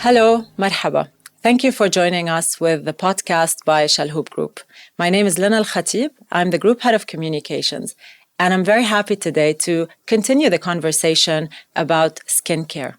Hello, marhaba. Thank you for joining us with the podcast by Chalhoub Group. My name is Lynn Al Khatib. I'm the Group Head of Communications, and I'm very happy today to continue the conversation about skincare.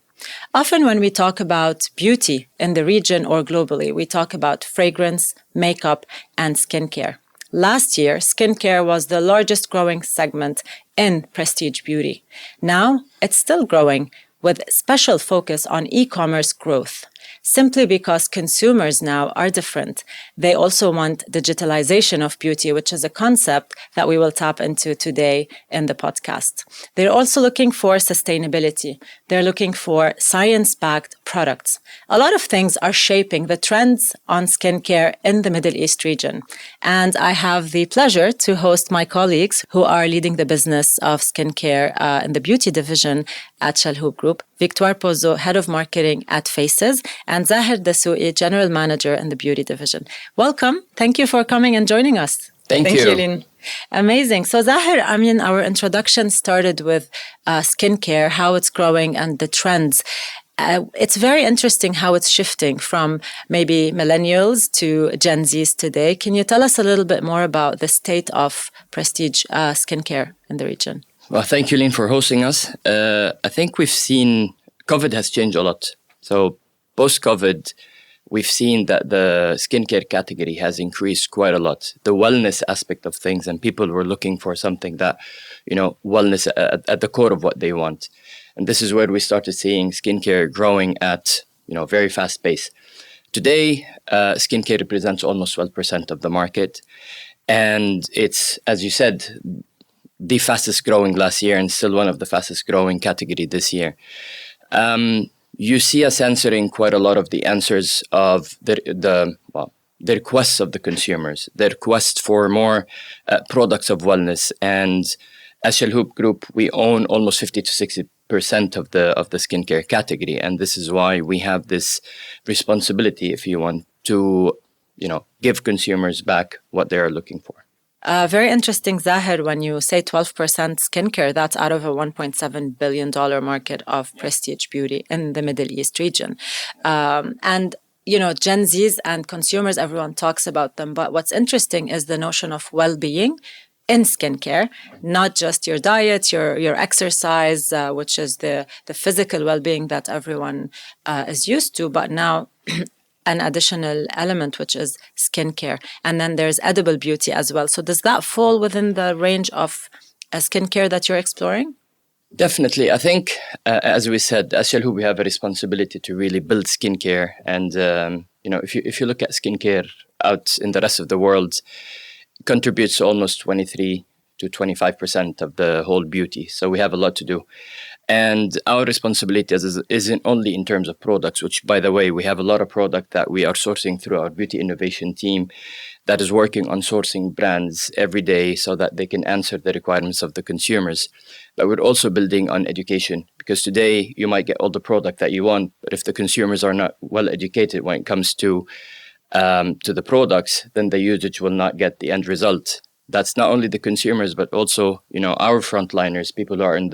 Often when we talk about beauty in the region or globally, we talk about fragrance, makeup, and skincare. Last year, skincare was the largest growing segment in prestige beauty. Now, it's still growing with special focus on e-commerce growth. Simply because consumers now are different. They also want digitalization of beauty, which is a concept that we will tap into today in the podcast. They're also looking for sustainability. They're looking for science-backed products. A lot of things are shaping the trends on skincare in the Middle East region. And I have the pleasure to host my colleagues who are leading the business of skincare in the beauty division at Chalhoub Group. Victoire Pozzo, Head of Marketing at Faces, and Zaher ElDassouky, General Manager in the Beauty Division. Welcome. Thank you for coming and joining us. Thank you. Lynn. Amazing. So Zaher, our introduction started with skincare, how it's growing and the trends. It's very interesting how it's shifting from maybe millennials to Gen Zs today. Can you tell us a little bit more about the state of prestige skincare in the region? Well, thank you, Lynn, for hosting us. I think we've seen COVID has changed a lot. So post-COVID, we've seen that the skincare category has increased quite a lot. The wellness aspect of things, and people were looking for something that, wellness at the core of what they want. And this is where we started seeing skincare growing at, very fast pace. Today, skincare represents almost 12% of the market. And it's, as you said, the fastest growing last year and still one of the fastest growing category this year. You see us answering quite a lot of the answers of the requests of the consumers, their request for more products of wellness. And as Chalhoub Group, we own almost 50 to 60% of the skincare category. And this is why we have this responsibility, if you want, to give consumers back what they are looking for. Very interesting, Zaher, when you say 12% skincare, that's out of a $1.7 billion market of prestige beauty in the Middle East region. And Gen Zs and consumers, everyone talks about them. But what's interesting is the notion of well-being in skincare, not just your diet, your exercise, which is the physical well-being that everyone is used to, but now an additional element, which is skincare. And then there's edible beauty as well. So does that fall within the range of skincare that you're exploring? Definitely. I think, as we said, as Chalhoub, we have a responsibility to really build skincare. And, if you look at skincare out in the rest of the world, it contributes to almost 23 to 25% of the whole beauty. So we have a lot to do. And our responsibility isn't only in terms of products, which, by the way, we have a lot of product that we are sourcing through our beauty innovation team that is working on sourcing brands every day so that they can answer the requirements of the consumers. But we're also building on education, because today you might get all the product that you want, but if the consumers are not well educated when it comes to the products, then the usage will not get the end result. That's not only the consumers, but also, our frontliners, people who are in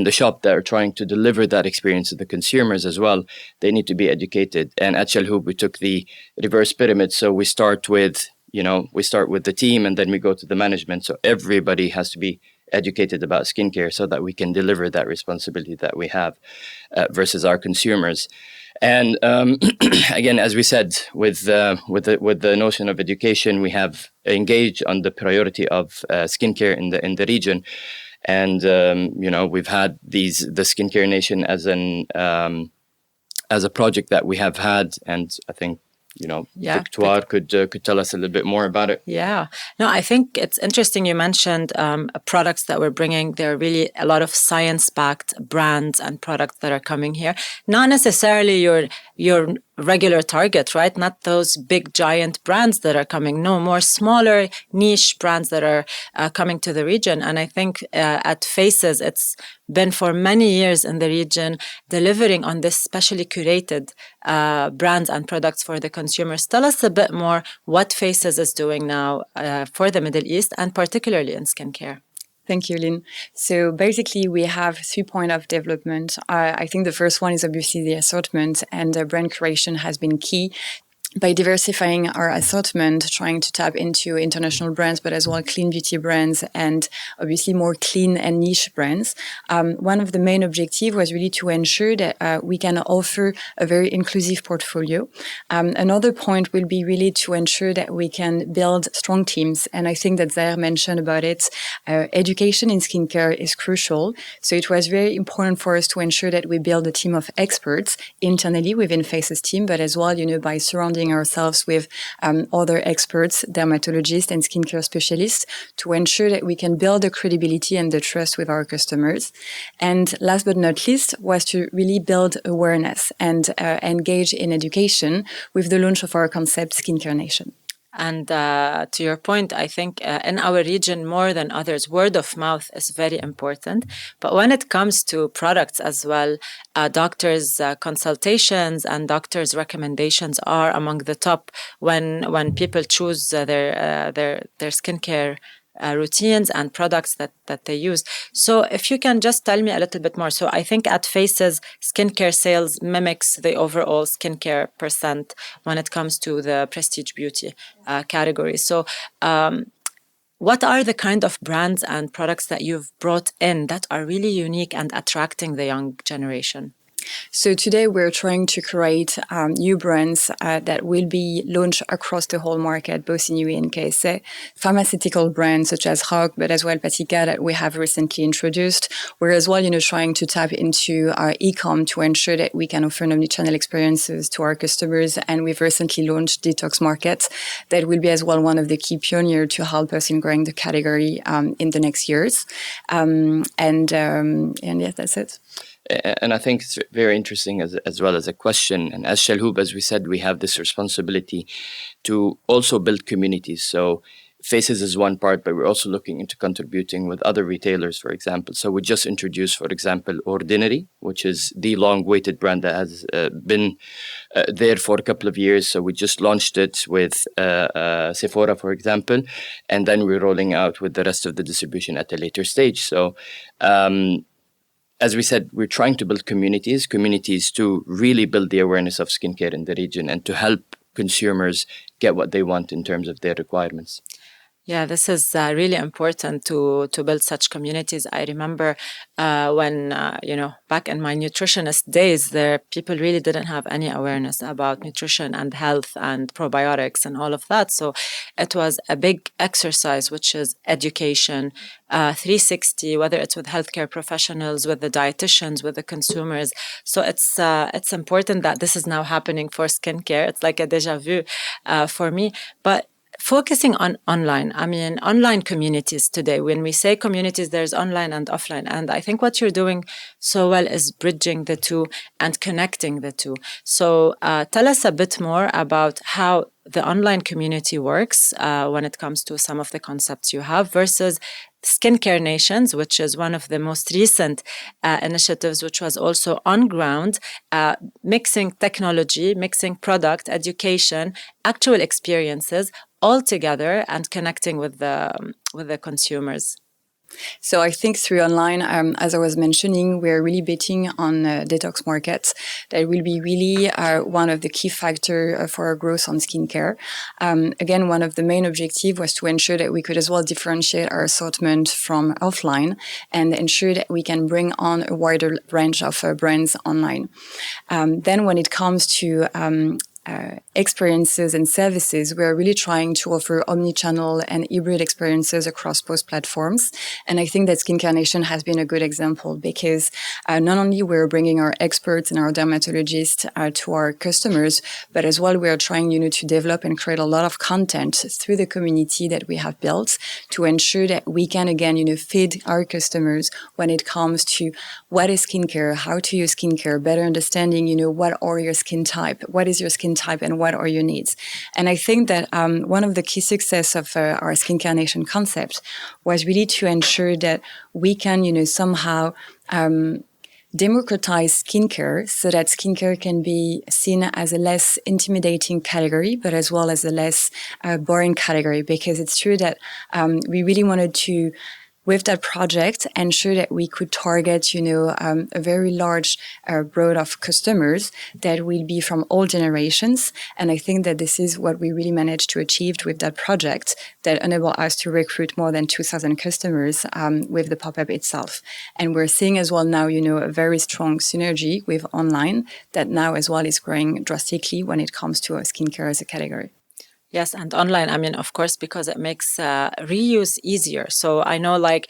the shop that are trying to deliver that experience to the consumers as well. They need to be educated. And at Chalhoub, we took the reverse pyramid. So we start with the team, and then we go to the management. So everybody has to be educated about skincare so that we can deliver that responsibility that we have versus our consumers. And again, as we said, with the notion of education, we have engaged on the priority of skincare in the region, and we've had the Skincare Nation as a project that we have had, and I think Victoire could tell us a little bit more about it. Yeah. No, I think it's interesting you mentioned products that we're bringing. There are really a lot of science-backed brands and products that are coming here. Not necessarily your regular target, right? Not those big giant brands that are coming. No, more smaller niche brands that are coming to the region. And I think at Faces, it's been for many years in the region delivering on this specially curated brands and products for the consumers. Tell us a bit more what Faces is doing now for the Middle East and particularly in skincare. Thank you, Lynn. So basically, we have 3 points of development. I think the first one is obviously the assortment, and brand creation has been key. By diversifying our assortment, trying to tap into international brands, but as well clean beauty brands and obviously more clean and niche brands. One of the main objectives was really to ensure that we can offer a very inclusive portfolio. Another point will be really to ensure that we can build strong teams. And I think that Zaher mentioned about it. Education in skincare is crucial. So it was very important for us to ensure that we build a team of experts internally within Faces team, but as well, by surrounding ourselves with other experts, dermatologists and skincare specialists to ensure that we can build the credibility and the trust with our customers. And last but not least was to really build awareness and engage in education with the launch of our concept Skincare Nation. And to your point, I think in our region, more than others, word of mouth is very important. But when it comes to products as well, doctors' consultations and doctors' recommendations are among the top when people choose their skincare routines and products that they use. So if you can just tell me a little bit more. So I think at Faces, skincare sales mimics the overall skincare percent when it comes to the prestige beauty category. So what are the kind of brands and products that you've brought in that are really unique and attracting the young generation? So today we're trying to create new brands that will be launched across the whole market, both in UAE and KSA. Pharmaceutical brands such as Rock, but as well Patika that we have recently introduced. We're as well, trying to tap into our e-com to ensure that we can offer omnichannel experiences to our customers. And we've recently launched Detox Market that will be as well one of the key pioneers to help us in growing the category in the next years. And yeah, that's it. And I think it's very interesting as well as a question. And as Chalhoub, as we said, we have this responsibility to also build communities. So Faces is one part, but we're also looking into contributing with other retailers, for example. So we just introduced, for example, Ordinary, which is the long-awaited brand that has been there for a couple of years. So we just launched it with Sephora, for example, and then we're rolling out with the rest of the distribution at a later stage. So as we said, we're trying to build communities to really build the awareness of skincare in the region and to help consumers get what they want in terms of their requirements. Yeah, this is really important to build such communities. I remember when, back in my nutritionist days, people really didn't have any awareness about nutrition and health and probiotics and all of that. So it was a big exercise, which is education, 360, whether it's with healthcare professionals, with the dietitians, with the consumers. So it's important that this is now happening for skincare. It's like a déjà vu for me. But focusing on online, online communities today. When we say communities, there's online and offline. And I think what you're doing so well is bridging the two and connecting the two. So tell us a bit more about how the online community works when it comes to some of the concepts you have versus Skincare Nations, which is one of the most recent initiatives, which was also on ground, mixing technology, mixing product, education, actual experiences all together and connecting with the consumers. So I think through online, as I was mentioning, we're really betting on detox markets. That will be really one of the key factors for our growth on skincare. Again, one of the main objectives was to ensure that we could as well differentiate our assortment from offline and ensure that we can bring on a wider range of brands online. Then when it comes to experiences and services, we're really trying to offer omni-channel and hybrid experiences across both platforms. And I think that Skincare Nation has been a good example because not only we're bringing our experts and our dermatologists to our customers, but as well we are trying, to develop and create a lot of content through the community that we have built to ensure that we can again, feed our customers when it comes to what is skincare, how to use skincare, better understanding, what are your skin type, what is your skin type and what are your needs. And I think that one of the key success of our Skincare Nation concept was really to ensure that we can, somehow democratize skincare so that skincare can be seen as a less intimidating category, but as well as a less boring category. Because it's true that we really wanted to with that project, ensure that we could target, a very large broad of customers that will be from all generations. And I think that this is what we really managed to achieve with that project, that enable us to recruit more than 2,000 customers with the pop-up itself. And we're seeing as well now, a very strong synergy with online that now as well is growing drastically when it comes to skincare as a category. Yes, and online, of course, because it makes reuse easier. So I know, like,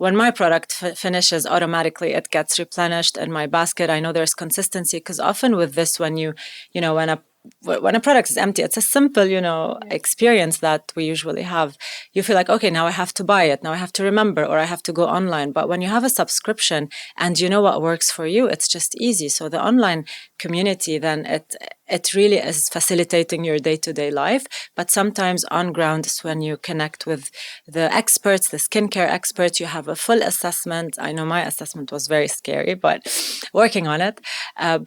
when my product finishes, automatically it gets replenished in my basket. I know there's consistency, because often with this, when when a product is empty, it's a simple, experience that we usually have. You feel like, okay, now I have to buy it. Now I have to remember, or I have to go online. But when you have a subscription and you know what works for you, it's just easy. So the online community, then it really is facilitating your day-to-day life. But sometimes on ground is when you connect with the experts, the skincare experts, you have a full assessment. I know my assessment was very scary, but working on it.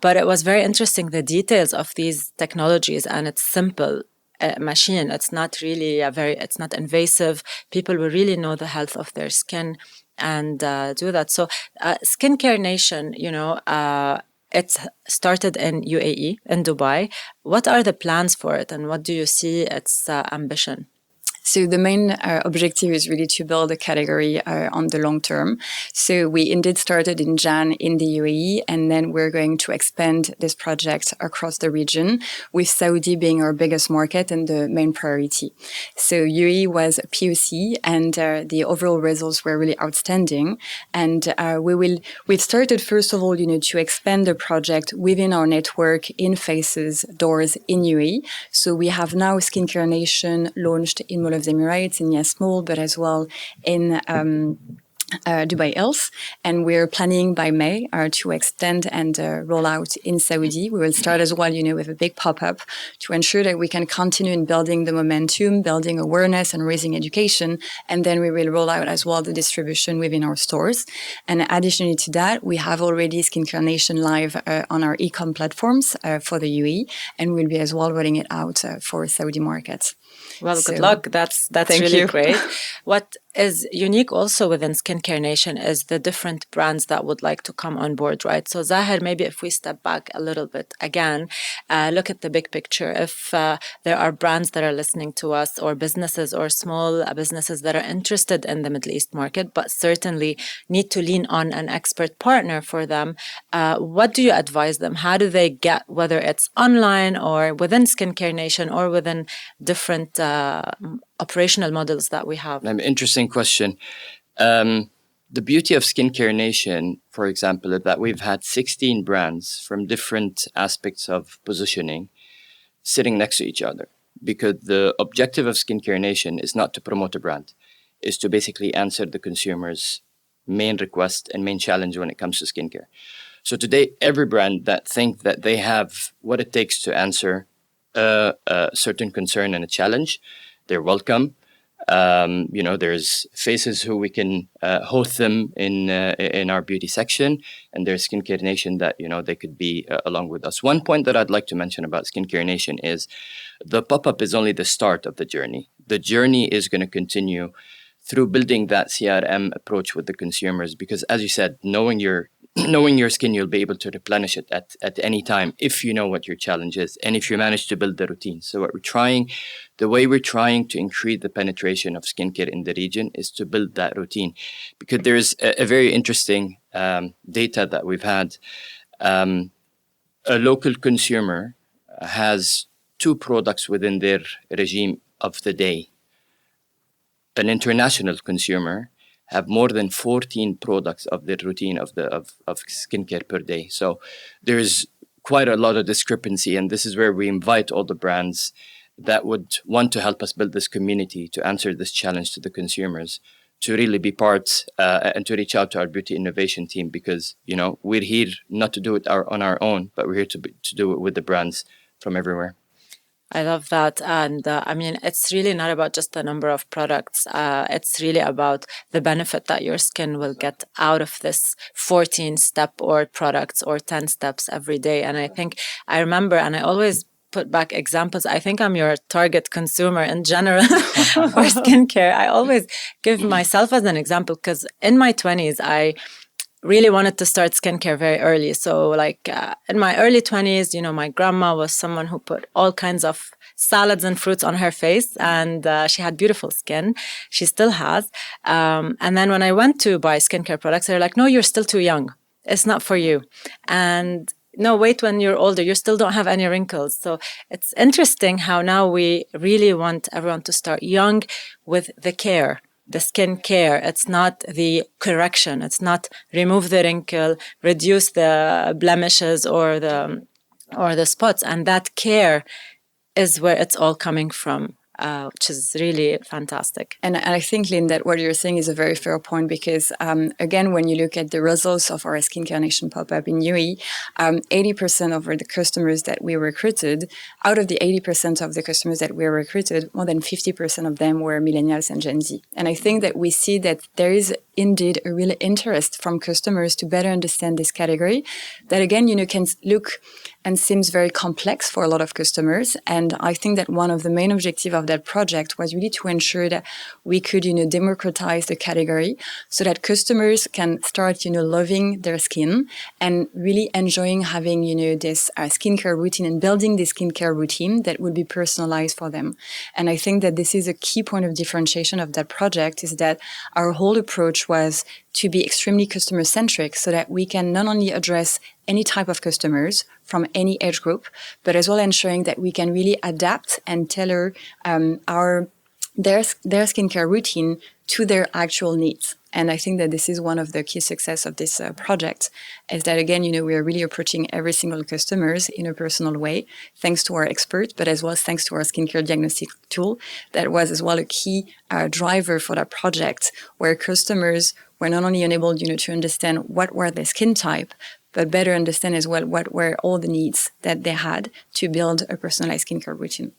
But it was very interesting, the details of these technologies, and it's simple machine. It's not really it's not invasive. People will really know the health of their skin and do that. So Skincare Nation, it's started in UAE, in Dubai. What are the plans for it, and what do you see its ambition? So the main objective is really to build a category on the long term. So we indeed started in Jan in the UAE, and then we're going to expand this project across the region, with Saudi being our biggest market and the main priority. So UAE was a POC, and the overall results were really outstanding. And we've started, first of all, to expand the project within our network in faces, doors in UAE. So we have now Skincare Nation launched in Mall of the Emirates, in Yas Mall, but as well in Dubai Hills, and we're planning by May to extend and roll out in Saudi. We will start as well, with a big pop-up to ensure that we can continue in building the momentum, building awareness and raising education, and then we will roll out as well the distribution within our stores. And additionally to that, we have already Skincare Nation live on our e-com platforms for the UAE, and we'll be as well rolling it out for Saudi markets. Well, good luck. That's really great. What is unique also within Skincare Nation is the different brands that would like to come on board, right? So Zaher, maybe if we step back a little bit again, look at the big picture. If there are brands that are listening to us, or businesses or small businesses that are interested in the Middle East market, but certainly need to lean on an expert partner for them, what do you advise them? How do they get, whether it's online or within Skincare Nation or within different operational models that we have? Interesting question. The beauty of Skincare Nation, for example, is that we've had 16 brands from different aspects of positioning sitting next to each other. Because the objective of Skincare Nation is not to promote a brand, is to basically answer the consumer's main request and main challenge when it comes to skincare. So today, every brand that think that they have what it takes to answer a certain concern and a challenge, they're welcome. There's faces who we can host them in our beauty section, and there's Skincare Nation that they could be along with us. One point that I'd like to mention about Skincare Nation is the pop-up is only the start of the journey. The journey is going to continue through building that CRM approach with the consumers, because as you said, knowing your skin, you'll be able to replenish it at any time if you know what your challenge is and if you manage to build the routine. So the way we're trying to increase the penetration of skincare in the region is to build that routine, because there's a very interesting data that we've had. A local consumer has 2 products within their regime of the day. An international consumer have more than 14 products of their routine of skincare per day. So there's quite a lot of discrepancy, and this is where we invite all the brands that would want to help us build this community to answer this challenge to the consumers, to really be part and to reach out to our beauty innovation team, because we're here not to do it on our own, but we're here to do it with the brands from everywhere. I love that. And it's really not about just the number of products. It's really about the benefit that your skin will get out of this 14-step or products or 10 steps every day. And I remember, and I always put back examples. I think I'm your target consumer in general for skincare. I always give myself as an example because in my 20s, I really wanted to start skincare very early. So like in my early 20s, my grandma was someone who put all kinds of salads and fruits on her face, and she had beautiful skin. She still has. And then when I went to buy skincare products, they're like, no, you're still too young. It's not for you. And no, wait, when you're older, you still don't have any wrinkles. So it's interesting how now we really want everyone to start young with the care. The skin care. It's not the correction. It's not remove the wrinkle, reduce the blemishes or the spots. And that care is where it's all coming from, which is really fantastic. And I think, Lynn, that what you're saying is a very fair point because, again, when you look at the results of our Skincare Nation pop-up in UAE, 80% of the customers that we recruited, out of the 80% of the customers that we recruited, more than 50% of them were millennials and Gen Z. And I think that we see that there is indeed a real interest from customers to better understand this category that, again, can look and seems very complex for a lot of customers. And I think that one of the main objectives of that project was really to ensure that we could, democratize the category so that customers can start, loving their skin and really enjoying having, this skincare routine and building this skincare routine that would be personalized for them. And I think that this is a key point of differentiation of that project is that our whole approach was to be extremely customer centric so that we can not only address any type of customers from any age group, but as well ensuring that we can really adapt and tailor their skincare routine to their actual needs. And I think that this is one of the key success of this project is that, again, we are really approaching every single customers in a personal way, thanks to our experts, but as well as thanks to our skincare diagnostic tool. That was as well a key driver for that project, where customers were not only enabled, to understand what were their skin type, but better understand as well what were all the needs that they had to build a personalized skincare routine.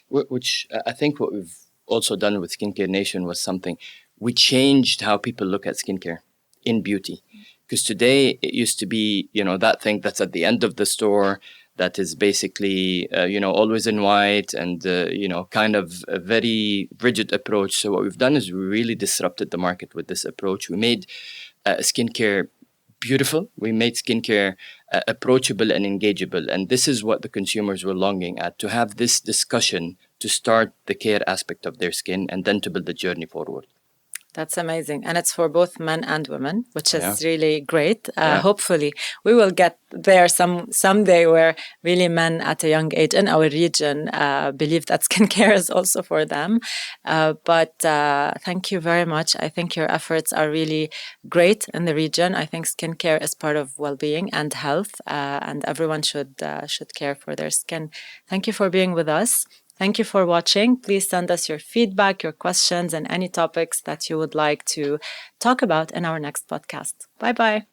Which I think what we've also done with Skincare Nation was something. We changed how people look at skincare in beauty. Because today it used to be, that thing that's at the end of the store that is basically, always in white and, kind of a very rigid approach. So what we've done is we really disrupted the market with this approach. We made skincare beautiful. We made skincare approachable and engageable. And this is what the consumers were longing at, to have this discussion to start the care aspect of their skin and then to build the journey forward. That's amazing. And it's for both men and women, which is really great. Hopefully, we will get there someday where really men at a young age in our region believe that skincare is also for them. But thank you very much. I think your efforts are really great in the region. I think skincare is part of well-being and health, and everyone should care for their skin. Thank you for being with us. Thank you for watching. Please send us your feedback, your questions, and any topics that you would like to talk about in our next podcast. Bye-bye.